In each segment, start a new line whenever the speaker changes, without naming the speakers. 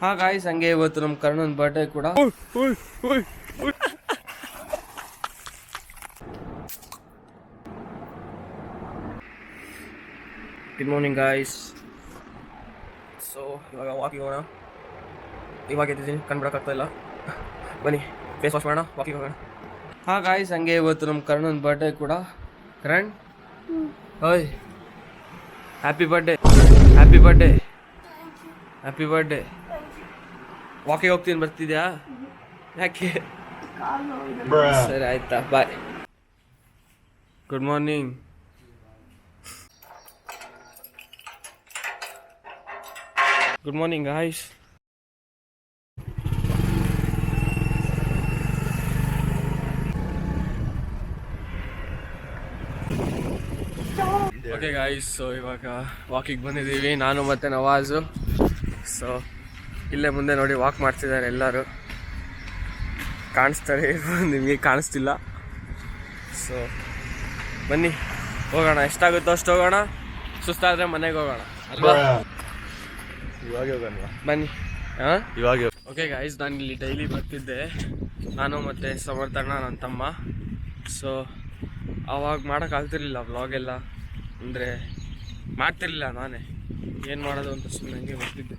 ಹಾ ಗಾಯ್ಸ್, ಹಂಗೆ ಇವತ್ತು ನಮ್ಮ ಕರ್ಣನ್ ಬರ್ಡೇ ಕೂಡ. Good morning guys. ಸೊ ಇವಾಗ ವಾಕಿಂಗ್ ಹೋಗೋಣ. ಇವಾಗ ಎದ್ದಿದ್ದೀನಿ, ಕಣ್ ಬಿಡೋಕ್ಕಾಗ್ತಾ ಇಲ್ಲ. ಬನ್ನಿ ಫೇಸ್ ವಾಶ್ ಮಾಡೋಣ, ವಾಕಿಂಗ್ ಹೋಗೋಣ. ಹಾ ಗಾಯ್ಸ್, ಹಂಗೆ ಇವತ್ತು ನಮ್ಮ ಕರ್ಣನ್ ಬರ್ಡೇ ಕೂಡ. ಕರಣ್, ಓಯ್ happy birthday, happy birthday, happy birthday. Walking ಹೋಗ್ತೀನಿ, ಬರ್ತಿದ್ಯಾ? ಯಾಕೆ? ಸರಿ ಆಯ್ತಾ, bye. Good morning. Good morning guys. Okay guys, so ಇವಾಗ ವಾಕಿಂಗ್ ಬಂದಿದ್ದೀವಿ ನಾನು ಮತ್ತು ನವಾಜು. ಸೊ ಇಲ್ಲೇ ಮುಂದೆ ನೋಡಿ ವಾಕ್ ಮಾಡ್ತಿದ್ದಾರೆ ಎಲ್ಲರೂ. ಕಾಣಿಸ್ತಾರೆ, ನಿಮಗೆ ಕಾಣಿಸ್ತಿಲ್ಲ. ಸೊ ಬನ್ನಿ ಹೋಗೋಣ, ಎಷ್ಟಾಗುತ್ತೋ ಅಷ್ಟು ಹೋಗೋಣ. ಸುಸ್ತಾದರೆ ಮನೆಗೆ ಹೋಗೋಣ ಅಲ್ವಾ?
ಇವಾಗ ಹೋಗೋಣ
ಬನ್ನಿ. ಹಾಂ
ಇವಾಗ.
ಓಕೆ ಗಾಯ್ಸ್, ನಾನು ಇಲ್ಲಿ ಡೈಲಿ ಬರ್ತಿದ್ದೆ, ನಾನು ಮತ್ತು ಸಮರ್ಥಣ್ಣ, ನನ್ನ ತಮ್ಮ. ಸೊ ಆವಾಗ ಮಾಡೋಕ್ಕಾಗ್ತಿರ್ಲಿಲ್ಲ ವ್ಲಾಗೆಲ್ಲ, ಅಂದರೆ ಮಾಡ್ತಿರ್ಲಿಲ್ಲ ನಾನೇ. ಏನು ಮಾಡೋದು ಅಂತ ಸುಮ್ಮನೆ ಹಂಗೆ ಬರ್ತಿದ್ದೆ.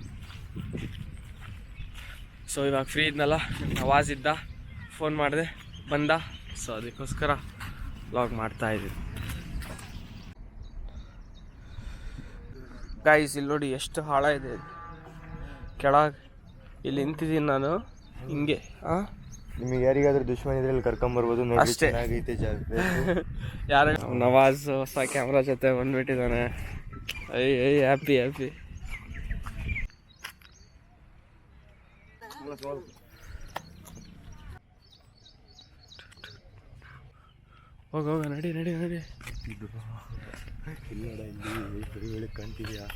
ಸೊ ಇವಾಗ ಫ್ರೀ ಇದ್ನಲ್ಲ, ನವಾಜ್ ಇದ್ದ, ಫೋನ್ ಮಾಡಿದೆ, ಬಂದ. ಸೊ ಅದಕ್ಕೋಸ್ಕರ ವ್ಲಾಗ್ ಮಾಡ್ತಾಯಿದ್ದೀನಿ. ಗಾಯ್ಸ್ ಇಲ್ಲಿ ನೋಡಿ ಎಷ್ಟು ಹಾಳ ಇದೆ ಕೆಳಗೆ. ಇಲ್ಲಿ ನಿಂತಿದ್ದೀನಿ ನಾನು ಹಿಂಗೆ. ಹಾಂ,
ನಿಮಗೆ ಯಾರಿಗಾದ್ರೂ ದುಶ್ಮನ್ ಇದ್ರೆ ಇಲ್ಲಿ ಕರ್ಕೊಂಬರ್ಬೋದು ನೋಡಿ.
ಅಷ್ಟೇ.
ಚೆನ್ನಾಗೈತೆ ಜಾಗ.
ಯಾರು? ನವಾಜ್ ಹೊಸ ಕ್ಯಾಮ್ರಾ ಜೊತೆ ಬಂದ್ಬಿಟ್ಟಿದ್ದಾನೆ. I happy happy. ಹೋಗ ನಡಿ ನಡಿ ನಡಿ.
ಇಲ್ಲ ಇಲ್ಲಿ ಕಾಣ್ತಿದ್ಯಾ?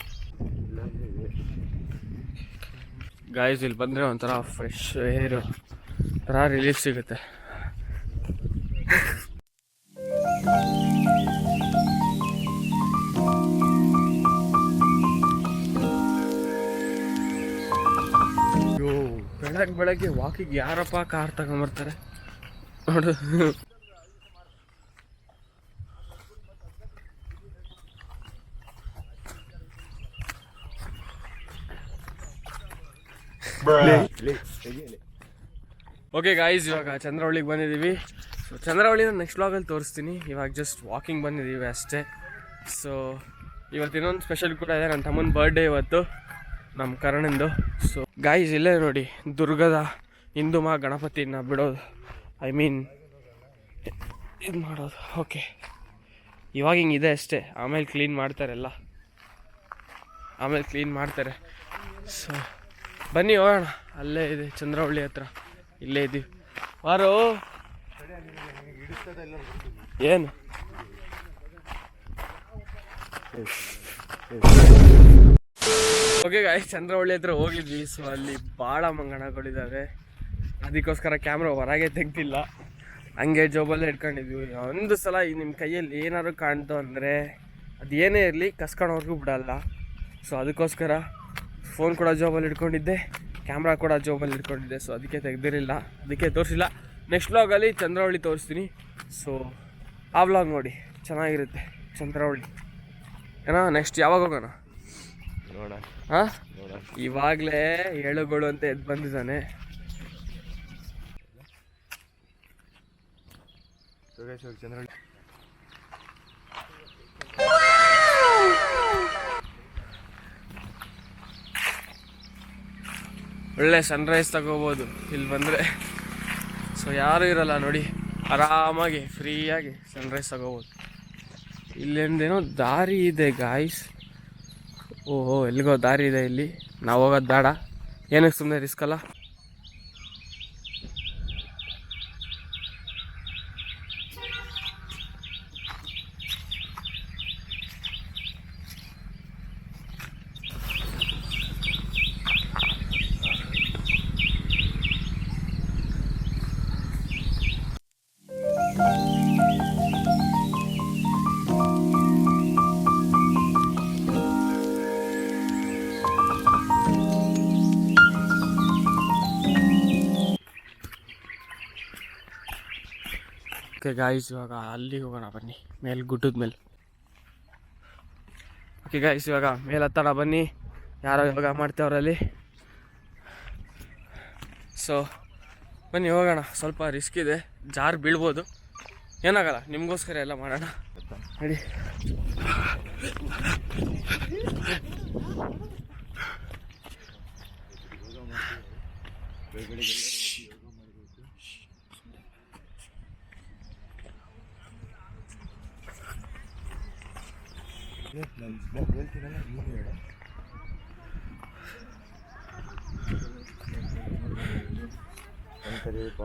ಗಾಯ್ಸ್ ಇಲ್ಲಿ ಬಂದರೆ ಒಂಥರ ಫ್ರೆಶ್ ಏರು, ಒಂಥರ ರಿಲೀಫ್ ಸಿಗುತ್ತೆ. ಬೆಳಗ್ಗೆ ವಾಕಿಗೆ ಯಾರಪ್ಪ ಕಾರ್ ತಗೊಂಬರ್ತಾರೆ ನೋಡು. ಓಕೆ ಗಾಯ್ಸ್, ಇವಾಗ ಚಂದ್ರವಳ್ಳಿಗೆ ಬಂದಿದ್ದೀವಿ. ಸೊ ಚಂದ್ರವಳ್ಳಿನ ನೆಕ್ಸ್ಟ್ ವ್ಲಾಗಲ್ಲಿ ತೋರಿಸ್ತೀನಿ. ಇವಾಗ ಜಸ್ಟ್ ವಾಕಿಂಗ್ ಬಂದಿದ್ದೀವಿ ಅಷ್ಟೇ. ಸೊ ಇವತ್ತು ಇನ್ನೊಂದು ಸ್ಪೆಷಲ್ ಕೂಡ ಇದೆ, ನನ್ನ ತಮ್ಮನ ಬರ್ಡೇ ಇವತ್ತು, ನಮ್ಮ ಕರ್ಣಂದು. ಸೊ ಗಾಯ್ಸ್ ಇಲ್ಲೇ ನೋಡಿ ದುರ್ಗದ ಹಿಂದುಮ ಗಣಪತಿನ ಬಿಡೋದು, ಐ ಮೀನ್ ಇದು ಮಾಡೋದು. ಓಕೆ, ಇವಾಗ ಹಿಂಗಿದೆ ಅಷ್ಟೇ, ಆಮೇಲೆ ಕ್ಲೀನ್ ಮಾಡ್ತಾರೆಲ್ಲ, ಆಮೇಲೆ ಕ್ಲೀನ್ ಮಾಡ್ತಾರೆ. ಸೊ ಬನ್ನಿ ಹೋಗೋಣ, ಅಲ್ಲೇ ಇದೆ ಚಂದ್ರವಳ್ಳಿ ಹತ್ರ, ಇಲ್ಲೇ ಇದ್ದೀವಿ. ವಾರೋ ಏನು ಓಕೆ ಗಾಯ್ಸ್, ಚಂದ್ರವಳ್ಳಿ ಹತ್ರ ಹೋಗಿದ್ವಿ. ಸೊ ಅಲ್ಲಿ ಭಾಳ ಮಂಗನಗಳಿದ್ದಾವೆ, ಅದಕ್ಕೋಸ್ಕರ ಕ್ಯಾಮ್ರಾ ಹೊರಗೆ ತೆಗ್ದಿಲ್ಲ, ಹಂಗೆ ಜೋಬಲ್ಲೇ ಇಟ್ಕೊಂಡಿದ್ವಿ. ಒಂದು ಸಲ ನಿಮ್ಮ ಕೈಯಲ್ಲಿ ಏನಾದ್ರು ಕಾಣ್ತು ಅಂದರೆ ಅದು ಏನೇ ಇರಲಿ ಕಸ್ಕೊಳೋರ್ಗೂ ಬಿಡಲ್ಲ. ಸೊ ಅದಕ್ಕೋಸ್ಕರ ಫೋನ್ ಕೂಡ ಜೋಬಲ್ಲಿ ಇಟ್ಕೊಂಡಿದ್ದೆ, ಕ್ಯಾಮ್ರಾ ಕೂಡ ಜೋಬಲ್ಲಿ ಇಟ್ಕೊಂಡಿದ್ದೆ. ಸೊ ಅದಕ್ಕೆ ತೆಗ್ದಿರಲಿಲ್ಲ, ಅದಕ್ಕೆ ತೋರಿಸಿಲ್ಲ. ನೆಕ್ಸ್ಟ್ ವ್ಲಾಗಲ್ಲಿ ಚಂದ್ರವಳ್ಳಿ ತೋರಿಸ್ತೀನಿ. ಸೊ ಆ ವ್ಲಾಗ್ ನೋಡಿ, ಚೆನ್ನಾಗಿರುತ್ತೆ ಚಂದ್ರವಳ್ಳಿ. ಏನೋ ನೆಕ್ಸ್ಟ್ ಯಾವಾಗ ಹೋಗೋಣ
ನೋಡೋಣ.
ಹಾಂ, ಇವಾಗಲೇ ಏಳುಗಳು ಅಂತ ಎದ್ದು ಬಂದಿದ್ದಾನೆ.
ಚಂದ್ರವಳ್ಳಿ
ಒಳ್ಳೆ ಸನ್ರೈಸ್ ತಗೋಬೋದು ಇಲ್ಲಿ ಬಂದರೆ. ಸೊ ಯಾರೂ ಇರಲ್ಲ ನೋಡಿ, ಆರಾಮಾಗಿ ಫ್ರೀಯಾಗಿ ಸನ್ರೈಸ್ ತಗೋಬೋದು. ಇಲ್ಲಿಂದೇನೋ ದಾರಿ ಇದೆ ಗಾಯ್ಸ್. ಓಹೋ, ಎಲ್ಲಿಗೋ ದಾರಿ ಇದೆ ಇಲ್ಲಿ, ನಾವು ಹೋಗೋದು ಬೇಡ, ಏನಕ್ಕೆ ಸುಮ್ಮನೆ ರಿಸ್ಕ್ ಅಲ್ಲ. ಓಕೆ ಗಾಯ್ಸ್, ಇವಾಗ ಅಲ್ಲಿಗೆ ಹೋಗೋಣ ಬನ್ನಿ, ಮೇಲೆ ಗುಡ್ಡದ ಮೇಲೆ. ಓಕೆ ಗಾಯ್ಸ್, ಇವಾಗ ಮೇಲೆ ಹತ್ತೋಣ ಬನ್ನಿ. ಯಾರೋ ಯೋಗ ಮಾಡ್ತೇವ್ರಲ್ಲಿ. ಸೊ ಬನ್ನಿ ಹೋಗೋಣ. ಸ್ವಲ್ಪ ರಿಸ್ಕ್ ಇದೆ, ಜಾರು ಬೀಳ್ಬೋದು, ಏನಾಗಲ್ಲ, ನಿಮಗೋಸ್ಕರ ಎಲ್ಲ ಮಾಡೋಣ ನಡಿ.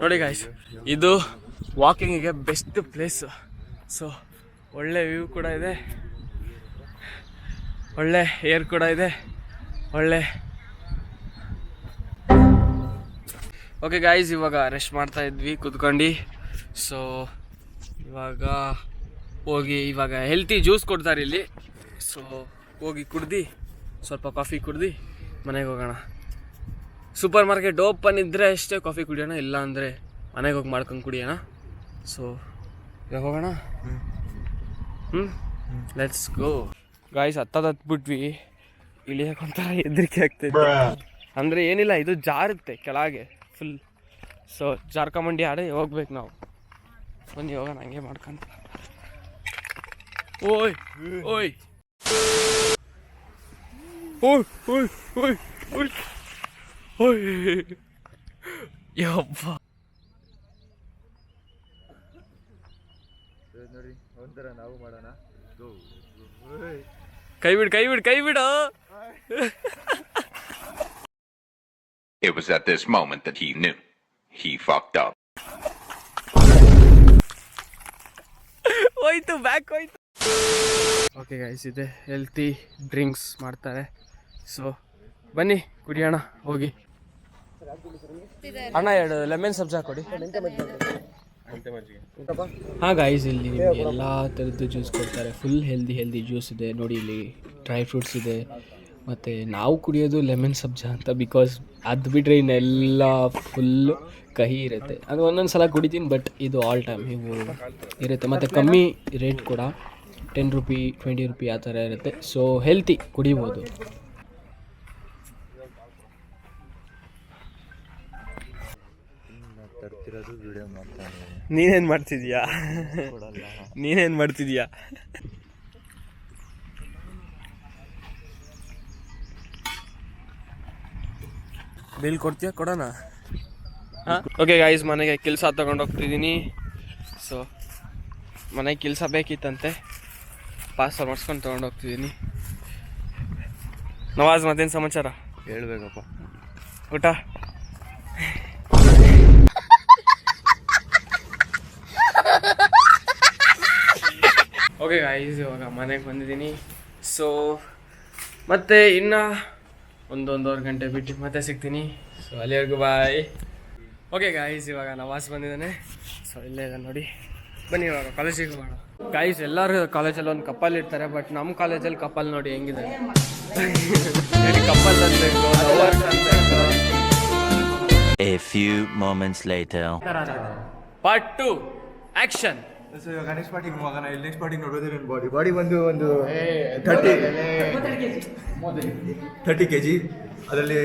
ನೋಡಿ ಗಾಯ್ಸ್, ಇದು ವಾಕಿಂಗಿಗೆ ಬೆಸ್ಟ್ ಪ್ಲೇಸ್. ಸೊ ಒಳ್ಳೆ ವ್ಯೂ ಕೂಡ ಇದೆ, ಒಳ್ಳೆ ಏರ್ ಕೂಡ ಇದೆ, ಒಳ್ಳೆ. ಓಕೆ ಗಾಯ್ಸ್, ಇವಾಗ ರೆಸ್ಟ್ ಮಾಡ್ತಾ ಇದ್ವಿ ಕೂತ್ಕೊಂಡು. ಸೊ ಇವಾಗ ಹೋಗಿ ಇವಾಗ ಹೆಲ್ತಿ ಜ್ಯೂಸ್ ಕೊಡ್ತಾರೆ ಇಲ್ಲಿ. ಸೊ ಹೋಗಿ ಕುಡ್ದು ಸ್ವಲ್ಪ ಕಾಫಿ ಕುಡ್ದು ಮನೆಗೆ ಹೋಗೋಣ. ಸೂಪರ್ ಮಾರ್ಕೆಟ್ ಓಪನ್ ಇದ್ದರೆ ಅಷ್ಟೇ ಕಾಫಿ ಕುಡಿಯೋಣ, ಇಲ್ಲ ಅಂದರೆ ಮನೆಗೆ ಹೋಗಿ ಮಾಡ್ಕೊಂಡು ಕುಡಿಯೋಣ. ಸೊ ಇವಾಗ ಹೋಗೋಣ. Let's go guys. ಹತ್ತಬಿಟ್ವಿ, ಇಳಿಯೋಕೊಂಥರ ಹೆದರಿಕೆ ಆಗ್ತೈತೆ. ಅಂದರೆ ಏನಿಲ್ಲ, ಇದು ಜಾರುತ್ತೆ ಕೆಳಗೆ ಫುಲ್. ಸೊ ಜಾರ್ಕೊಂಬಂಡಿ ಆಡೇ ಹೋಗ್ಬೇಕು ನಾವು. ಬನ್ನಿ ಹೋಗೋಣ ಹಂಗೆ ಮಾಡ್ಕೊಂತ. ಓಯ್ ಓಯ್ ಓಯ್ ಓಯ್ ಓಯ್ ಓಯ್ ಓಯ್ ಯಪ್ಪ.
ನೋಡಿ ಒಂಥರ ನಾವು ಮಾಡೋಣ.
ಕೈ ಬಿಡು, ಕೈ ಬಿಡು, ಕೈ ಬಿಡು.
It was at this moment that he knew he fucked up.
ಹೋಯ್ತು, ಬ್ಯಾಕ್ ಹೋಯ್ತು. ಓಕೆ ಗೈಸ್, ಇದೆ ಹೆಲ್ತಿ ಡ್ರಿಂಕ್ಸ್ ಮಾಡ್ತಾರೆ. ಸೊ ಬನ್ನಿ ಕುಡಿಯೋಣ ಹೋಗಿ. ಅಣ್ಣ 2 ಲೆಮನ್ ಸಬ್ಜಾ ಕೊಡಿ. ಹಾಂ ಗಾಯ್ಸ್, ಇಲ್ಲಿ ನಿಮಗೆ ಎಲ್ಲ ಥರದ್ದು ಜ್ಯೂಸ್ ಕೊಡ್ತಾರೆ. ಫುಲ್ ಹೆಲ್ದಿ ಜ್ಯೂಸ್ ಇದೆ ನೋಡಿ. ಇಲ್ಲಿ ಡ್ರೈ ಫ್ರೂಟ್ಸ್ ಇದೆ, ಮತ್ತು ನಾವು ಕುಡಿಯೋದು ಲೆಮನ್ ಸಬ್ಜಾ ಅಂತ. ಬಿಕಾಸ್ ಅದು ಬಿಟ್ಟರೆ ಇನ್ನೆಲ್ಲ ಫುಲ್ ಕಹಿ ಇರುತ್ತೆ. ಅದು ಒಂದೊಂದು ಸಲ ಕುಡಿತೀನಿ, ಬಟ್ ಇದು ಆಲ್ ಟೈಮ್ ಇವು ಇರುತ್ತೆ. ಮತ್ತು ಕಮ್ಮಿ ರೇಟ್ ಕೂಡ, 10 ರೂಪಿ 20 ರೂಪಿ ಆ ಥರ ಇರುತ್ತೆ. ಸೊ ಹೆಲ್ತಿ, ಕುಡಿಬೋದು.
ತರ್ತಿರೋದು ವಿಡಿಯೋ ಮಾಡ್ತಾನೆ.
ನೀನೇನು ಮಾಡ್ತಿದ್ಯಾ? ನೀನೇನು ಮಾಡ್ತಿದ್ಯಾ? ಬಿಲ್ ಕೊಡ್ತೀಯಾ? ಕೊಡೋಣ. ಹಾಂ ಓಕೆ ಗಾಯ್ಸ್, ಮನೆಗೆ ಕೆಲಸ ತೊಗೊಂಡೋಗ್ತಿದ್ದೀನಿ. ಸೊ ಮನೆಗೆ ಕೆಲಸ ಬೇಕಿತ್ತಂತೆ, ಪಾರ್ಸಲ್ ಮಾಡಿಸ್ಕೊಂಡು ತೊಗೊಂಡೋಗ್ತಿದ್ದೀನಿ. ನವಾಜ್, ಮತ್ತೇನು ಸಮಾಚಾರ?
ಹೇಳ್ಬೇಕಪ್ಪ.
ಊಟ ಓಕೆ ಗಾಯ್ಸ್, ಇವಾಗ ಮನೆಗೆ ಬಂದಿದ್ದೀನಿ. ಸೊ ಮತ್ತೆ ಇನ್ನು ಒಂದೂವರೆ ಗಂಟೆ ಬಿಟ್ಟು ಮತ್ತೆ ಸಿಗ್ತೀನಿ. ಸೊ ಅಲ್ಲಿವರೆಗೂ ಬಾಯ್. ಓಕೆ ಗಾಯ್ಸ್, ಇವಾಗ ನವಾಜ್ ಬಂದಿದ್ದಾನೆ. ಸೊ ಇಲ್ಲೇ ಇದೆ ನೋಡಿ. ಬನ್ನಿ ಇವಾಗ ಕಾಲೇಜಿಗೆ ಹೋಗೋಣ. ಗಾಯ್ಸ್, ಎಲ್ಲರೂ ಕಾಲೇಜಲ್ಲಿ ಒಂದು ಕಪ್ಪಲ್ ಇರ್ತಾರೆ, ಬಟ್ ನಮ್ಮ ಕಾಲೇಜಲ್ಲಿ ಕಪ್ಪಲ್ ನೋಡಿ ಹೆಂಗಿದೆ. ಕಪ್ಪಲ್ ಅನ್ಬೇಕು, ಲವರ್ಸ್ ಅನ್ಬೇಕು.
A few moments later.
Part 2 action.
So ಇವಾಗ ನೆಕ್ಸ್ಟ್ ಪಾರ್ಟಿಗೆ ಹೋಗೋಣ. ಇಲ್ಲಿ ನೆಕ್ಸ್ಟ್ ಪಾರ್ಟಿಗೆ ನೋಡೋದ್ರೆ ನನ್ನ ಬಾಡಿ ಬಂದು ಒಂದು 30 kg. ಅದರಲ್ಲಿ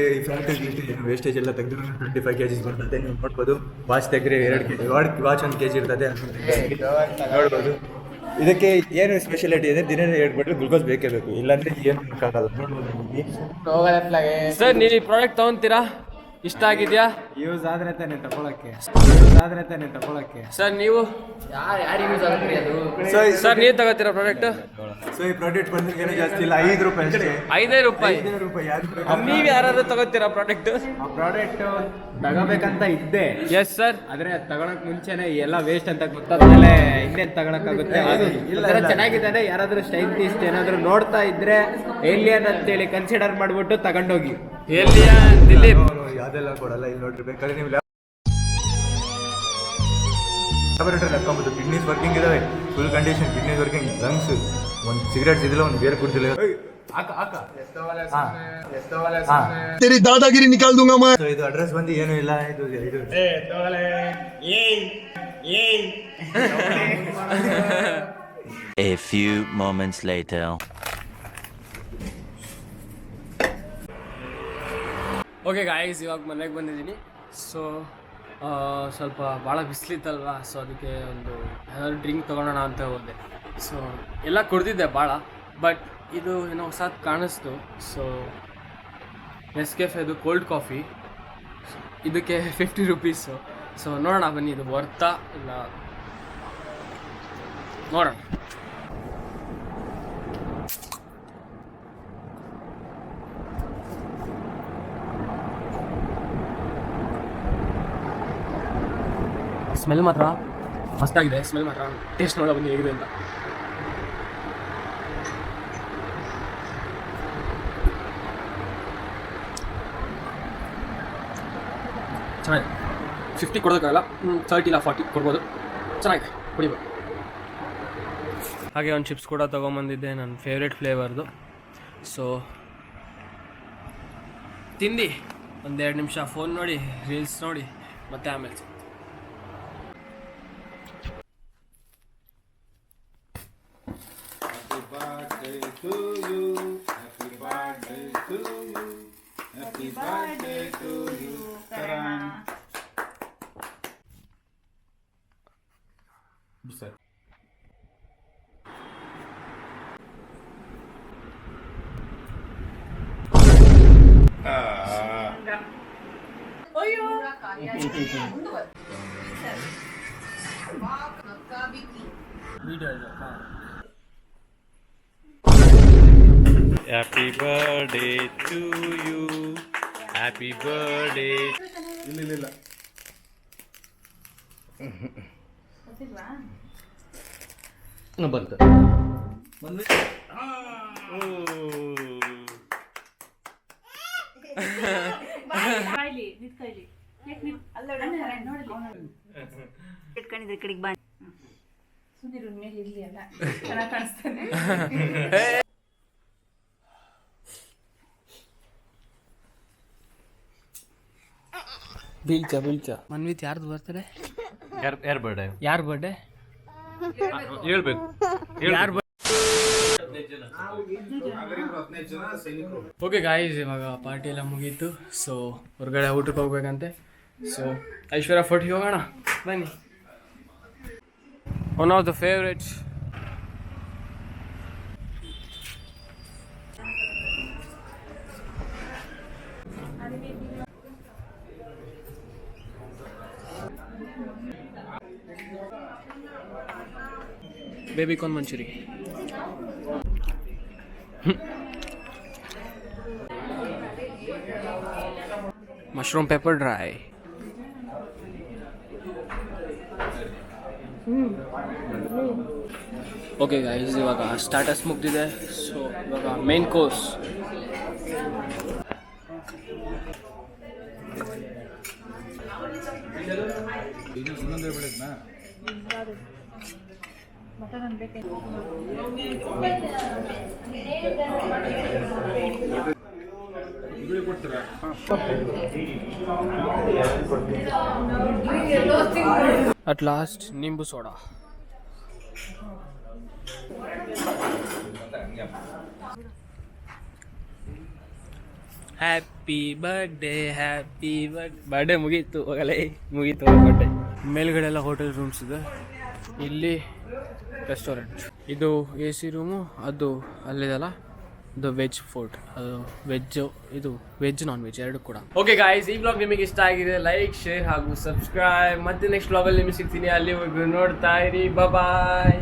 ವೇಸ್ಟೇಜ್ ಎಲ್ಲ ತೆಗೆದು 25 kg ಬರ್ತದೆ. ನೀವು ನೋಡ್ಬೋದು. ವಾಚ್ ತೆಗೆದ್ರೆ 2 kg, ವಾಚ್ 1 kg ಇರ್ತದೆ ನೋಡ್ಬೋದು. ಇದಕ್ಕೆ ಏನು ಸ್ಪೆಷಾಲಿಟಿ ಇದೆ, ದಿನ 2 ಬಾಟಲ್ ಗ್ಲುಕೋಸ್ ಬೇಕೇ ಬೇಕು, ಇಲ್ಲಾಂದರೆ ಏನು ಬೇಕಾಗಲ್ಲ. ನೋಡ್ಬೋದು.
ಸರ್, ನೀವು ಈ ಪ್ರಾಡಕ್ಟ್ ತೊಗೊತೀರಾ? ಇಷ್ಟ ಆಗಿದೆಯಾ?
ಯೂಸ್ ಆದ್ರೆ ತಾನೇ ತಗೊಳಕ್ಕೆ.
ಸರ್ ನೀವು ಸರ್ ನೀವು ತಗೋತೀರಾ ಪ್ರಾಡಕ್ಟ್?
ಸೊ ಈ ಪ್ರಾಡಕ್ಟ್ ಬಂದ್ರೆ ಏನೂ ಜಾಸ್ತಿ ಇಲ್ಲ, 5 ರೂಪಾಯಿ ಅಷ್ಟೇ.
5 ರೂಪಾಯಿ.
5 ರೂಪಾಯಿ.
ನೀವು ಯಾರು ತಗೋತೀರಾ ಪ್ರಾಡಕ್ಟ್?
ಆ ಪ್ರಾಡಕ್ಟ್ ತಗೋಬೇಕಂತ ಇದ್ದೆ.
Yes sir.
ಆದ್ರೆ ತಗೊಳಕ್ ಮುಂಚೆನೆ ಎಲ್ಲ ವೇಸ್ಟ್ ಅಂತ ಗೊತ್ತಾದ್ಮೇಲೆ ಇನ್ನೇನ್ ತಗೊಳಕ್ಕಾಗುತ್ತೆ. ಚೆನ್ನಾಗಿದ್ದಾನೆ, ಯಾರಾದ್ರೂ ಸೈಂಟಿಸ್ಟ್ ಏನಾದ್ರು ನೋಡ್ತಾ ಇದ್ರೆ ಏಲಿಯನ್ ಅಂತೇಳಿ ಕನ್ಸಿಡರ್ ಮಾಡ್ಬಿಟ್ಟು ತಗೊಂಡೋಗಿ.
ಏಲಿಯನ್ ದಿಲೀಪ್
ಅದೆಲ್ಲ ಕೊಡಲ್ಲ. ಇಲ್ಲಿ ನೋಡ್ರಿ, ಬೇಕಾದ್ರೆ ನೀವು ಲ್ಯಾಬೊರೇಟರಿ ಹಾಕೊಂಬೋದು. ಕಿಡ್ನೀಸ್ ವರ್ಕಿಂಗ್ ಇದಾವೆ, full condition kidneys working, lungs. ಒಂದು ಸಿಗರೇಟ್ ಇದಿಲ್ಲ, ಒಂದು ಬೇರೆ ಕುಡ್ದಿಲ್ಲ.
तेरी दादागिरी निकाल दूंगा मैं.
ಇದು ಅಡ್ರೆಸ್ ಬಂದು ಏನೂ ಇಲ್ಲ. ಇದು
A few moments later.
Okay guys, ಇವಾಗ ಮನೆಗೆ ಬಂದಿದ್ದೀನಿ. ಸೊ ಸ್ವಲ್ಪ ಭಾಳ ಬಿಸಿಲಿತ್ತಲ್ವ, ಸೊ ಅದಕ್ಕೆ ಒಂದು ಯಾವ್ದಾದ್ರು ಡ್ರಿಂಕ್ ತೊಗೊಳೋಣ ಅಂತ ಹೋದೆ. ಸೊ ಎಲ್ಲ ಕುಡ್ದಿದ್ದೆ ಭಾಳ, ಬಟ್ ಇದು ಏನೋ ಹೊಸದು ಕಾಣಿಸ್ತು. ಸೊ ನೆಸ್ಕೆಫೆದು ಕೋಲ್ಡ್ ಕಾಫಿ, ಇದಕ್ಕೆ 50 ರುಪೀಸು. ಸೊ ನೋಡೋಣ ಬನ್ನಿ, ಇದು ವರ್ತಾ ಇಲ್ಲ ನೋಡೋಣ. ಸ್ಮೆಲ್ ಮಾತ್ರ ಮಸ್ತಾಗಿದೆ. ಸ್ಮೆಲ್ ಮಾತ್ರ ಟೇಸ್ಟ್ ನೋಡೋ ಬನ್ನಿ ಹೇಗಿದೆ ಅಂತ. ಚೆನ್ನಾಗಿದೆ. 50 ಕೊಡೋಕ್ಕಾಗಲ್ಲ, 30 ಇಲ್ಲ 40 ಕೊಡ್ಬೋದು. ಚೆನ್ನಾಗಿದೆ, ಕುಡಿಬೋದು. ಹಾಗೆ ಒಂದು ಚಿಪ್ಸ್ ಕೂಡ ತೊಗೊಂಬಂದಿದ್ದೆ, ನನ್ನ ಫೇವ್ರೇಟ್ ಫ್ಲೇವರ್ದು. ಸೊ ತಿಂದು 1-2 ನಿಮಿಷ ಫೋನ್ ನೋಡಿ, ರೀಲ್ಸ್ ನೋಡಿ, ಮತ್ತೆ ಆಮೇಲೆ
Happy birthday to you. Happy birthday.
ಇಲ್ಲ
ಬಂತು.
ಇಟ್ಕೊಂಡಿದ್ರೆ ಕಡೆಗೆ ಬಾ. ಸುಂದರ ಮೇಲೆ ಇರ್ಲಿ ಅಲ್ಲ, ಚೆನ್ನಾಗಿ ಕಾಣಿಸ್ತಾನೆ.
ಬೀಳ್ಚ ಮನ್ವಿತ್ ಯಾರ್ದು ಬರ್ತಾರೆ?
ಯಾರ್ ಬರ್ಡೇ?
ಯಾರ ಬರ್ಡೇ
ಹೇಳ್ಬೇಕು.
ಓಕೆ ಗಾಯ್ಸ್, ಇವಾಗ ಪಾರ್ಟಿ ಎಲ್ಲ ಮುಗೀತು. ಸೊ ಹೊರಗಡೆ ಊಟಕ್ಕೆ ಹೋಗ್ಬೇಕಂತೆ. ಸೊ ಐಶ್ವರ್ಯ ಫೋರ್ಟಿಗೆ ಹೋಗೋಣ ಬನ್ನಿ. One of the favourites. Baby corn manchurian. Mushroom pepper dry. Okay guys, ಇವಾಗ ಸ್ಟಾರ್ಟರ್ಸ್ ಮುಗ್ದಿದೆ. ಸೊ ಇವಾಗ main course. At last nimbu soda. Happy birthday, happy birthday. ಮುಗೀತು, ಹೋಗಲೇ ಮುಗೀತು ಬರ್ಡೇ. ಮೇಲ್ಗಡೆ ಎಲ್ಲ ಹೋಟೆಲ್ ರೂಮ್ಸ್ ಇದೆ, ಇಲ್ಲಿ ರೆಸ್ಟೋರೆಂಟ್. ಇದು AC ರೂಮು, ಅದು ಅಲ್ಲಿದೆಲ್ಲ ಇದು ವೆಜ್ ಫುಡ್, ಅದು ವೆಜ್ಜು, ಇದು ವೆಜ್ ನಾನ್ ವೆಜ್ ಎರಡು ಕೂಡ. ಓಕೆ ಗಾಯ್ಸ್, ಈ ಬ್ಲಾಗ್ ನಿಮಗೆ ಇಷ್ಟ ಆಗಿದೆ, ಲೈಕ್, ಶೇರ್ ಹಾಗೂ ಸಬ್ಸ್ಕ್ರೈಬ್. ಮತ್ತೆ ನೆಕ್ಸ್ಟ್ ಬ್ಲಾಗಲ್ಲಿ ನಿಮಗೆ ಸಿಗ್ತೀನಿ. ಅಲ್ಲಿವರೆಗೂ ನೋಡ್ತಾ ಇರಿ. ಬಾಯ್.